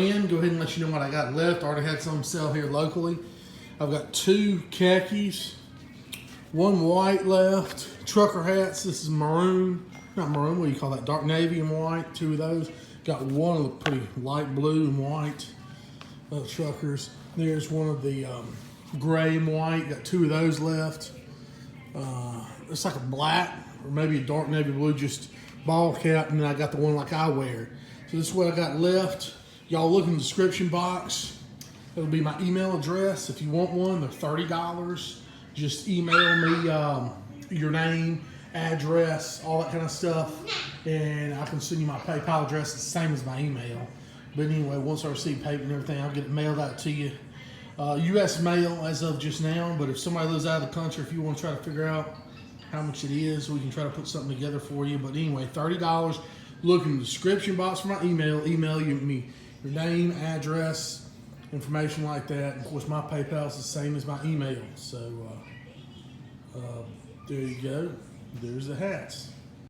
Go ahead and let you know what I got left. I already had some sell here locally. I've got 2 khakis, 1 white left, trucker hats. This is maroon, not maroon, what do you call that? Dark navy and white, 2 of those. Got one of the pretty light blue and white truckers. There's one of the gray and white, got 2 of those left. It's like a black or maybe a dark navy blue, just ball cap, and then I got the one like I wear. So this is what I got left. Y'all look in the description box. It'll be my email address. If you want one, they're $30. Just email me your name, address, all that kind of stuff, and I can send you my PayPal address. It's the same as my email. But anyway, once I receive payment and everything, I'll get it mailed out to you. U.S. mail as of just now, but if somebody lives out of the country, if you want to try to figure out how much it is, we can try to put something together for you. But anyway, $30. Look in the description box for my email. Email me your name, address, information like that. And of course, my PayPal is the same as my email. So there you go. There's the hats.